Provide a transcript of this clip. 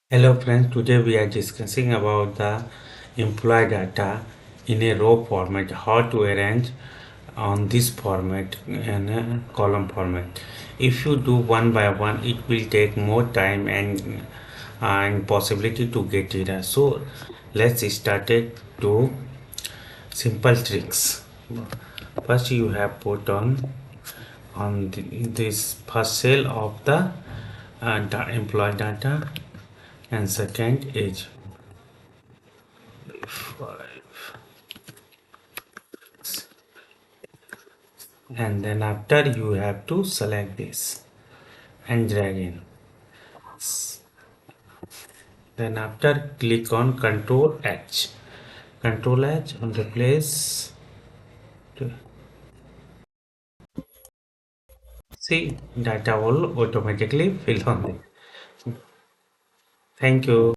Hello friends, today we are discussing about the employee data in a row format, how to arrange on this format in a column format. If you do one by one, it will take more time and possibility to get data. So let's start it to simple tricks. First you have put this first cell of the employee data, and second age 5, and then after you have to select this and drag in. Then after click on Control H on the place to see data will automatically fill on it. Thank you.